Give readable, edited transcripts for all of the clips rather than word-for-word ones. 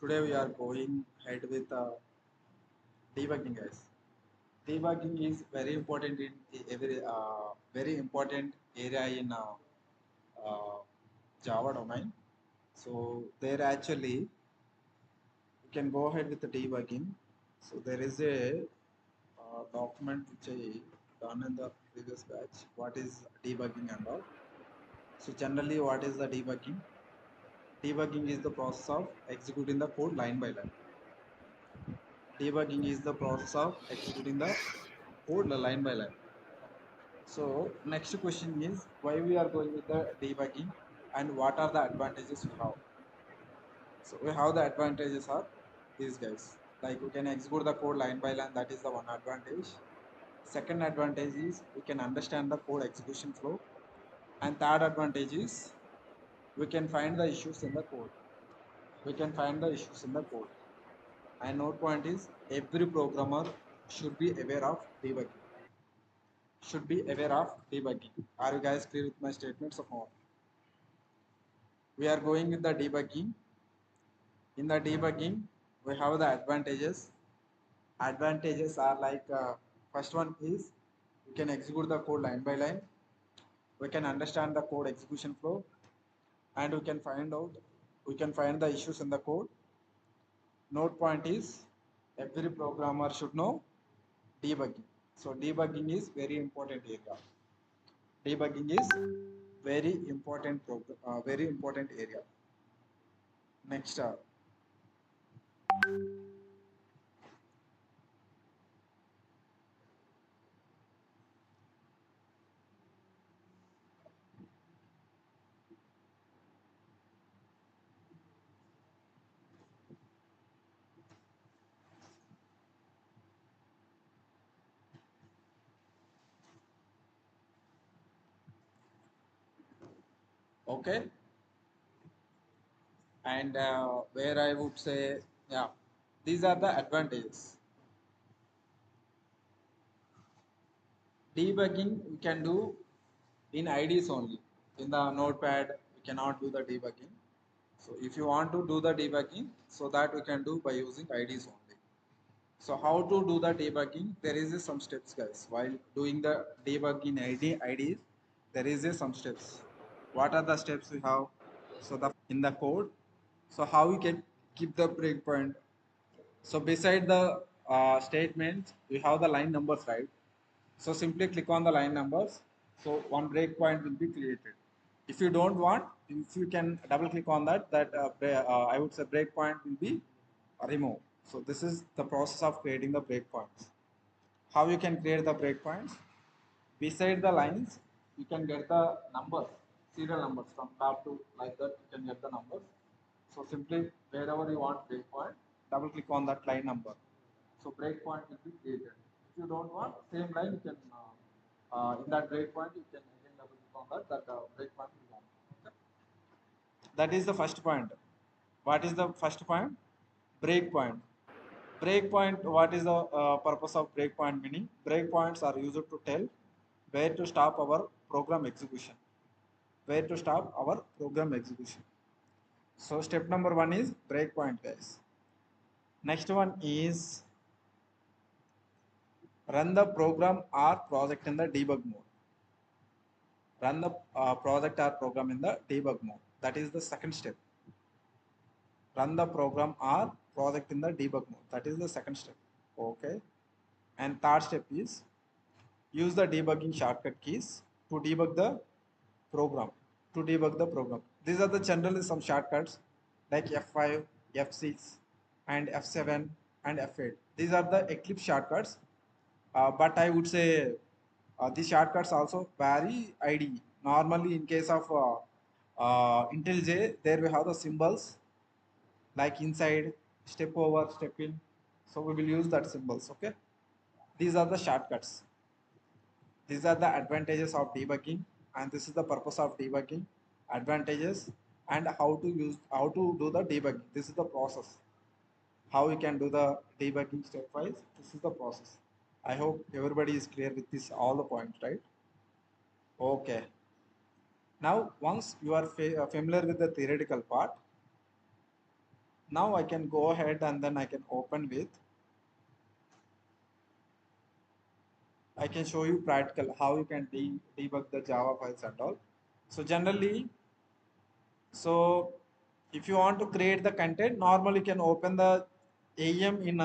Today we are going ahead with debugging, guys. Debugging is very important in every very important area in uh, Java domain. So there actually you can go ahead with the debugging. So there is a document which I done in the previous batch. What is debugging and all? So generally, what is the debugging? Debugging is the process of executing the code line by line. Debugging is the process of executing the code line by line. So next question is why we are going with the debugging and what are the advantages we have. So we have the advantages are these guys. Like we can execute the code line by line, that is the one advantage. Second advantage is we can understand the code execution flow. And third advantage is we can find the issues in the code. We can find the issues in the code. And note point is every programmer should be aware of debugging. Should be aware of debugging. Are you guys clear with my statements or not? We are going with the debugging. In the debugging, we have the advantages. Advantages are like first one is we can execute the code line by line. We can understand the code execution flow, and we can find the issues in the code. Note point is every programmer should know debugging. So debugging is very important area. Debugging is very important area. Next, okay, and where I would say, yeah, these are the advantages. Debugging we can do in IDs only. In the notepad, we cannot do the debugging. So if you want to do the debugging, so that we can do by using IDs only. So how to do the debugging? There is some steps, guys. While doing the debug in IDs, there is some steps. What are the steps we have? So the in the code. So how we can keep the breakpoint? So beside the statements, we have the line numbers, right? So simply click on the line numbers. So one breakpoint will be created. If you don't want, if you can double click on that, I would say breakpoint will be removed. So this is the process of creating the breakpoints. How you can create the breakpoints? Beside the lines, you can get the numbers, serial numbers from top to like that. You can get the numbers. So simply wherever you want breakpoint, double click on that line number. So breakpoint will be created. If you don't want same line, you can in that breakpoint you can again double click on that breakpoint will come. Okay? That is the first point. What is the first point? Breakpoint. Breakpoint. What is the purpose of breakpoint meaning? Breakpoints are used to tell where to stop our program execution. Where to stop our program execution. So step number one is breakpoint, guys. Next one is run the program or project in the debug mode. Run the project or program in the debug mode. That is the second step. Run the program or project in the debug mode. That is the second step. Okay. And third step is use the debugging shortcut keys to debug the program. To debug the program. These are the generally some shortcuts like F5, F6, and F7 and F8. These are the Eclipse shortcuts. But I would say these shortcuts also vary IDE. Normally, in case of IntelliJ, there we have the symbols like inside, step over, step in. So we will use that symbols. Okay. These are the shortcuts. These are the advantages of debugging, and this is the purpose of debugging. Advantages and how to do the debugging. This is the process. How we can do the debugging stepwise. This is the process. I hope everybody is clear with this all the points, right? Okay. Now, once you are familiar with the theoretical part, Now I can go ahead and then I can open with, I can show you practical how you can debug the Java files and all. So generally, so if you want to create the content, normally you can open the AEM in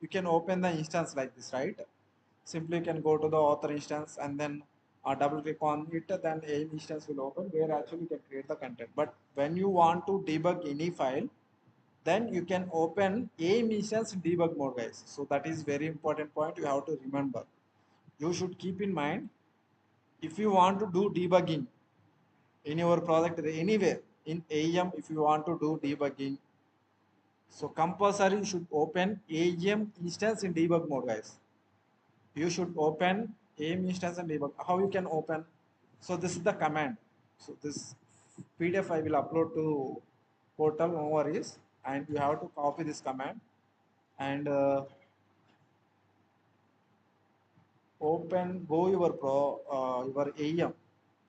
you can open the instance like this, right? Simply you can go to the author instance and then double click on it, then AEM instance will open where actually you can create the content. But when you want to debug any file, then you can open AEM instance in debug mode, guys. So that is very important point you have to remember. You should keep in mind, if you want to do debugging in your project anywhere in AEM, if you want to do debugging, so compulsory you should open AEM instance in debug mode, guys. You should open AEM instance and debug. How you can open? So this is the command. So this PDF I will upload to portal, no worries, and you have to copy this command and open, go your your AEM.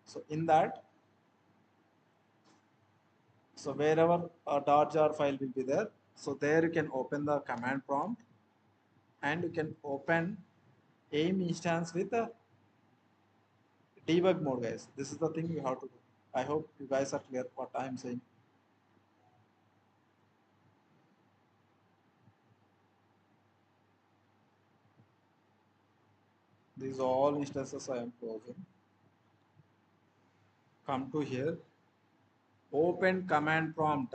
So in that, so wherever a .jar file will be there, so there you can open the command prompt and you can open AIM instance with a debug mode, guys. This is the thing you have to do. I hope you guys are clear what I am saying. These all instances I am closing. Come to here, open command prompt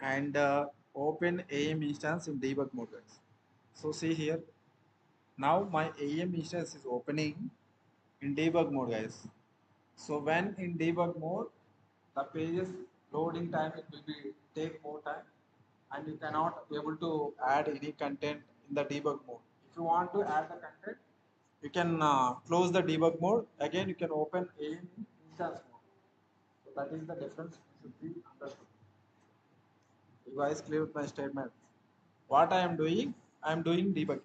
and open AIM instance in debug mode, guys. So see here, now my AIM instance is opening in debug mode, guys. So when in debug mode, the pages loading time it will be take more time, and you cannot be able to add any content in the debug mode. If you want to add the content, you can close the debug mode. Again, you can open AIM instance mode. So that is the difference. Should be understood. You guys clear with my statement. What I am doing debugging.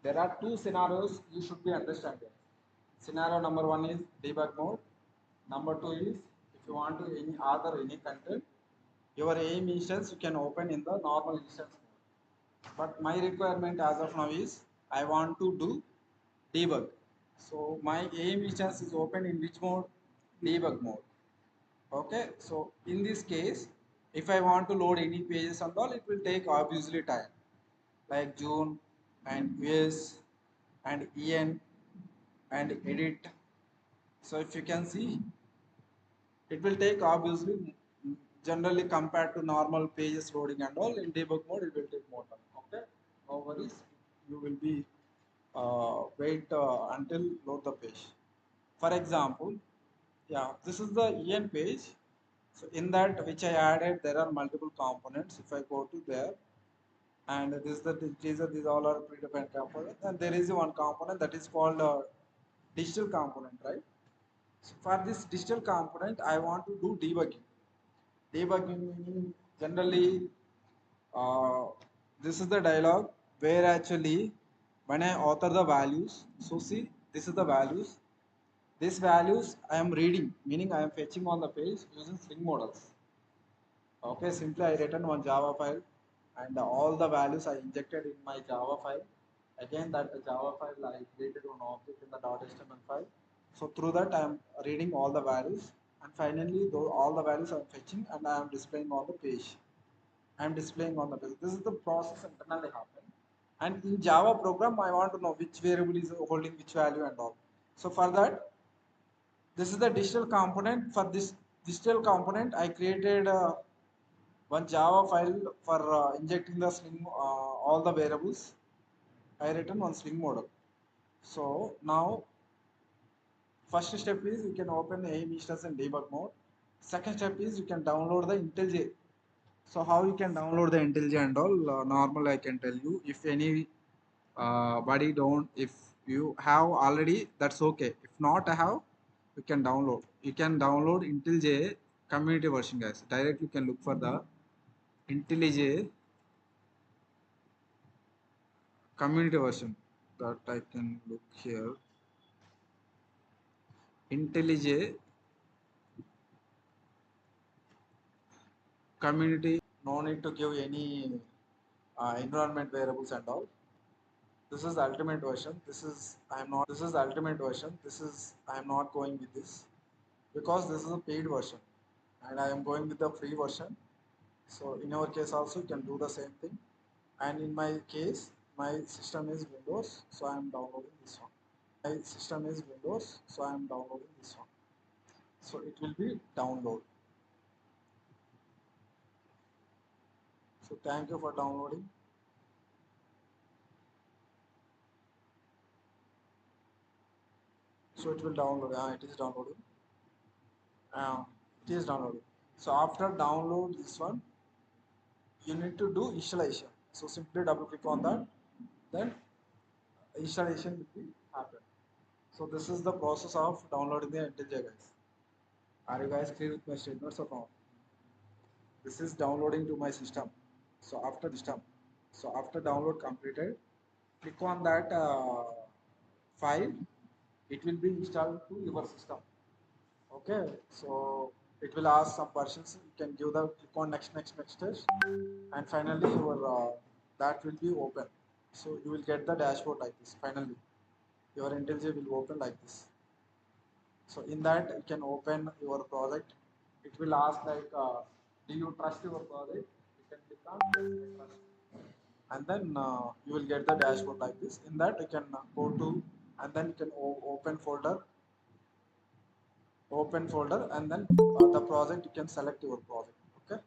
There are two scenarios you should be understanding. Scenario number one is debug mode. Number two is if you want to any other any content, your AIM instance you can open in the normal instance mode. But my requirement as of now is I want to do debug. So my AIM instance is open in which mode? Debug mode. Okay. So in this case, if I want to load any pages and all, it will take obviously time like June and US and EN and edit. So if you can see, it will take obviously generally compared to normal pages loading and all in debug mode it will take more time. Okay, no worries. You will be wait until load the page. For example, yeah, this is the EN page. So in that which I added, there are multiple components. If I go to there, and this is the teaser, these all are predefined components, and there is one component that is called digital component, right? So for this digital component, I want to do debugging. Debugging meaning generally, uh, this is the dialog where actually when I author the values, so see, this is the values. These values I am reading, meaning I am fetching on the page using string models. Okay, simply I written one Java file and all the values I injected in my Java file. Again, that Java file I created one object in the .html file. So through that I am reading all the values, and finally all the values I am fetching and I am displaying on the page. I am displaying on the page. This is the process internally happen. And in Java program, I want to know which variable is holding which value and all. So for that, this is the digital component. For this digital component, I created one Java file for injecting the string, all the variables. I written one string model. So now, first step is you can open AIM instance in debug mode. Second step is you can download the IntelliJ. So how you can download the IntelliJ and all? Normal, I can tell you. If any body don't, if you have already, that's okay. If not have, you can download. You can download IntelliJ community version, guys. Directly you can look for the IntelliJ community version. That I can look here. IntelliJ community. No need to give any environment variables and all. This is the ultimate version. This is the ultimate version. I am not going with this because this is a paid version and I am going with the free version. So in our case also you can do the same thing. And in my case, my system is Windows, so I am downloading this one. So it will be download. So thank you for downloading. So it will download. It is downloading. Uh, it is downloading. So after download this one, you need to do installation. So simply double click on that, then installation will be happen. So this is the process of downloading the IntelliJ, guys. Are you guys clear with my statements or not? This is downloading to my system. So after download completed, click on that file. It will be installed to your system. Okay, so it will ask some questions. You can give the click on next stage, and finally your that will be open. So you will get the dashboard like this. Finally, your IntelliJ will open like this. So in that you can open your project. It will ask like, do you trust your project? You can click on yes, I trust. And then you will get the dashboard like this. In that you can go to, and then you can open folder, and then the project you can select your project. Okay,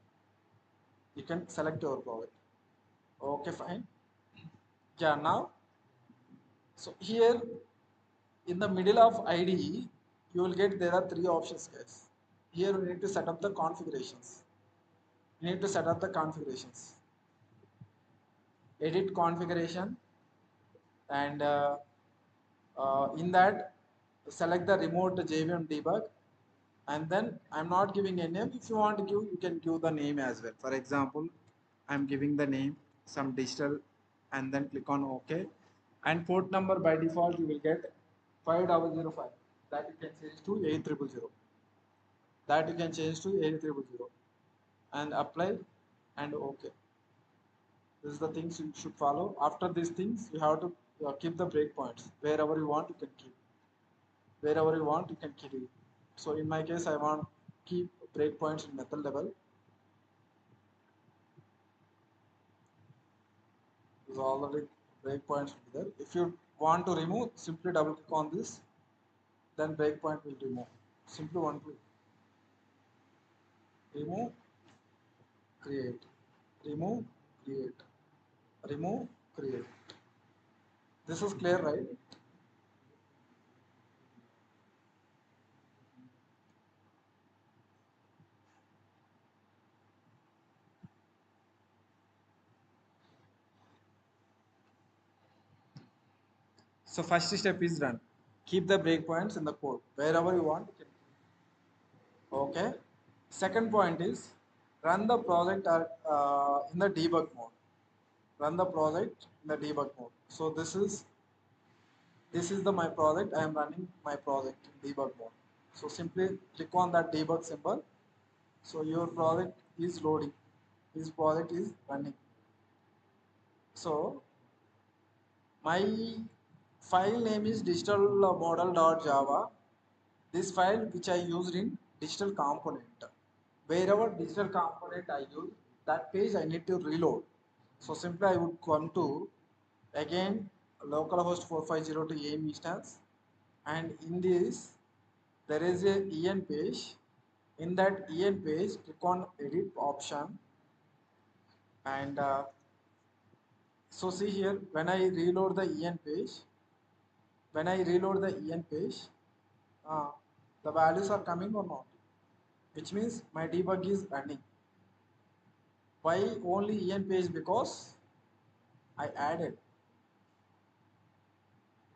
you can select your project. Okay, fine. Yeah, now so here in the middle of IDE, you will get there are three options, guys. Here we need to set up the configurations. You need to set up the configurations. Edit configuration, and in that select the remote JVM debug, and then I'm not giving a name. If you want to give, you can give the name as well. For example, I'm giving the name some digital, and then click on OK. And port number by default you will get 5005. That you can change to 8000. That you can change to 8000, and apply and OK. This is the things you should follow. After these things, you have to keep the breakpoints. Wherever you want, you can keep. Wherever you want, you can keep it. So in my case, I want keep breakpoints in method level. There's already breakpoints there. If you want to remove, simply double click on this, then breakpoint will remove. Simply one click. Remove, create. Remove, create. Remove, create. This is clear, right? So first step is done. Keep the breakpoints in the code. Wherever you want, you can. Okay. Second point is run the project in the debug mode. Run the project in the debug mode. So this is the my project. I am running my project in debug mode. So simply click on that debug symbol. So your project is loading. This project is running. So my file name is digital model.java. This file which I used in digital component. Wherever digital component I use, that page I need to reload. So simply I would come to again localhost 450 to AEM instance, and in this there is a EN page. In that EN page, click on edit option, and so see here when I reload the EN page, uh, the values are coming or not, which means my debug is running. Why only EN page? Because I added,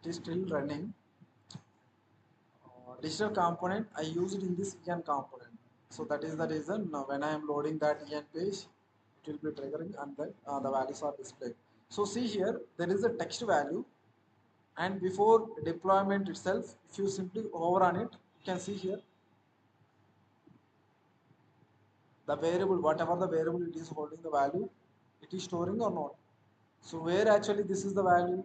it is still running. Digital component I used in this EN component. So that is the reason when I am loading that EN page, it will be triggering and then the values are displayed. So see here, there is a text value, and before deployment itself, if you simply hover on it, you can see here the variable, whatever the variable it is holding the value, it is storing or not. So where actually this is the value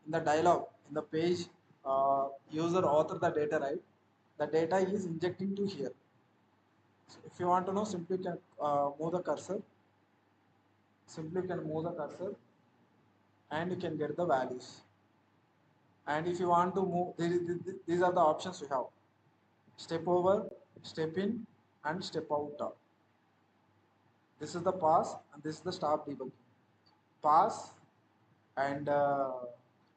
in the dialog, in the page, user author the data, right? The data is injecting to here. So if you want to know, simply can move the cursor, simply can move the cursor, and you can get the values. And if you want to move, these are the options we have: step over, step in, and step out. This is the pass, and this is the stop debugging. Pass and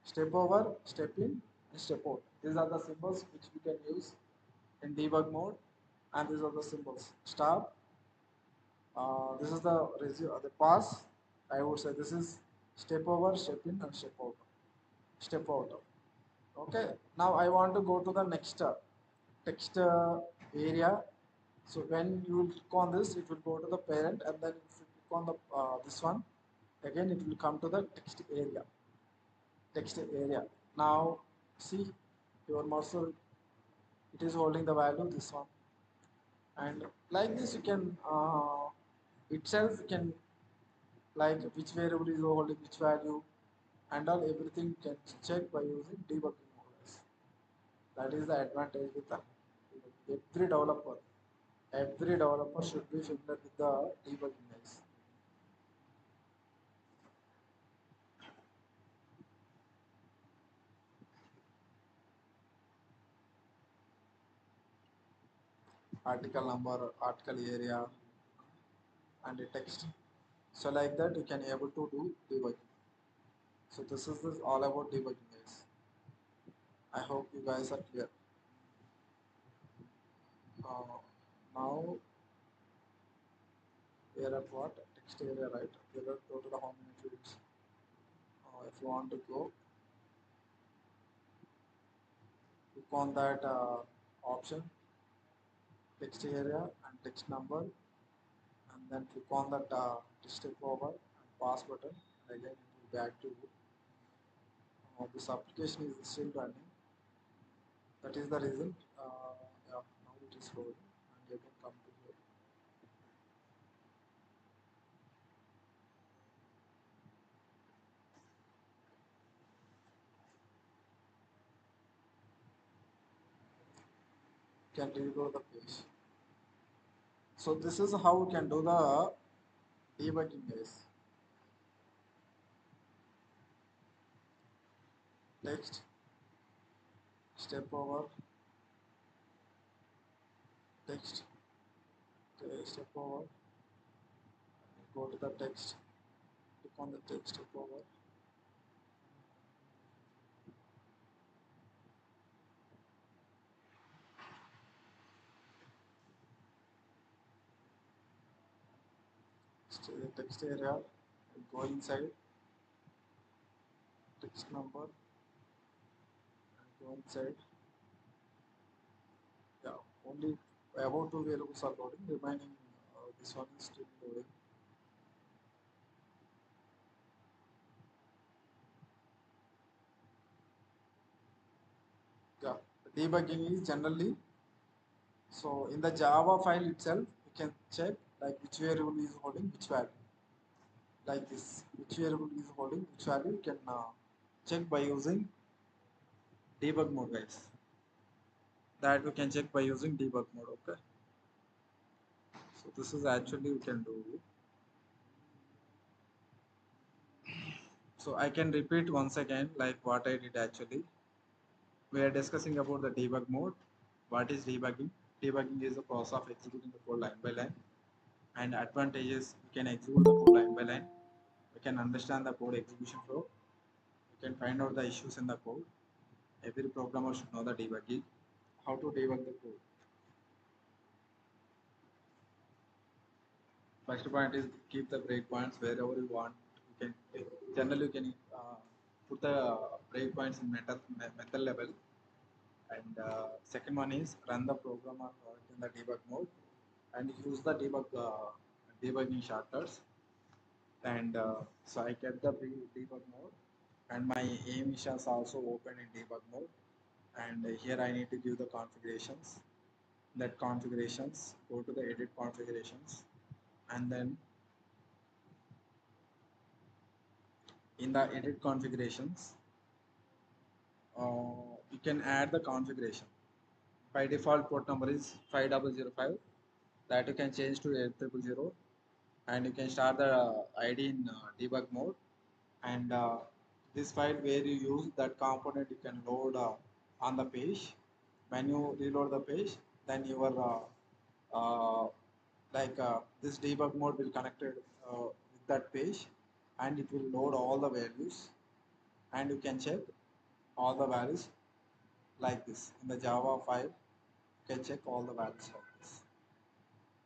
step over, step in, and step out. These are the symbols which we can use in debug mode, and these are the symbols. Stop. This is the pass. I would say this is step over, step in, and step out. Step out. Okay. Now I want to go to the next text area. So when you will click on this, it will go to the parent, and then if you click on the this one, again it will come to the text area. Text area. Now see your mouse, it is holding the value this one, and like this you can itself you can, like, which variable is holding which value, and all everything can check by using debugging models. That is the advantage with the every developer. Every developer should be familiar with the debugging guys. Article number, article area, and the text. So like that you can able to do debugging. So this all about debugging guys. I hope you guys are clear. Uh, Now we are at what? Text area, right? We are go to the home fields. If you want to go, click on that option, text area and text number, and then click on that step over and pass button, and again it will back to this application is still running. That is the reason. Yeah, now it is loading, and you can come to here. You can reload the page. So this is how we can do the debugging guys. Text, step over, text, step over, go to the text, click on the text, step over, text area, and go inside, text number, and go inside. Yeah, only about two variables are loading, remaining this one is still loading. Yeah, debugging is generally, so in the Java file itself, you can check like which variable is holding which value. Like this, which variable is holding which value, you can check by using debug mode, guys. That we can check by using debug mode. Okay. So this is actually we can do. So I can repeat once again like what I did actually. We are discussing about the debug mode. What is debugging? Debugging is the process of executing the code line by line. And advantages, we can execute the code line by line. We can understand the code execution flow. We can find out the issues in the code. Every programmer should know the debugging. How to debug the code. First point is keep the breakpoints wherever you want. You can generally you can put the breakpoints in method level. And second one is run the program or in the debug mode. and use the debugging shortcuts. And so I get the debug mode, and my AEM is also open in debug mode. And here I need to give the configurations. That configurations, go to the edit configurations, and then in the edit configurations, you can add the configuration. By default, port number is 5005. That you can change to 8000, and you can start the ID in debug mode. And this file where you use that component, you can load on the page. When you reload the page, then your this debug mode will connected with that page, and it will load all the values, and you can check all the values like this. In the Java file, you can check all the values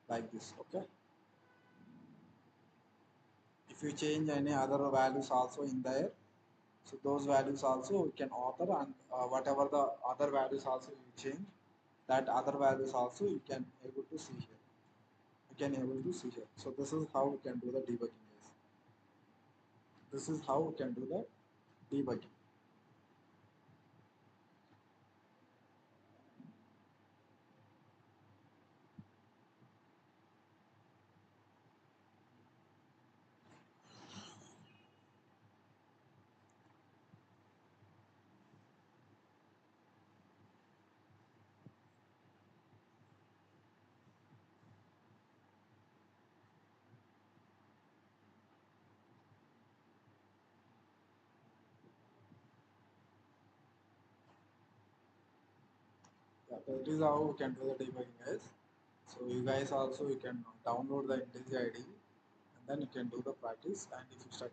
like this. Okay. If you change any other values also in there, so those values also you can author, and whatever the other values also you change, that other values also you can able to see here. You can able to see here. So this is how you can do the debugging, guys. This is how you can do the debugging. Yeah, that is how you can do the debugging, guys. So you guys also you can download the IntelliJ IDE, and then you can do the practice. And if you stuck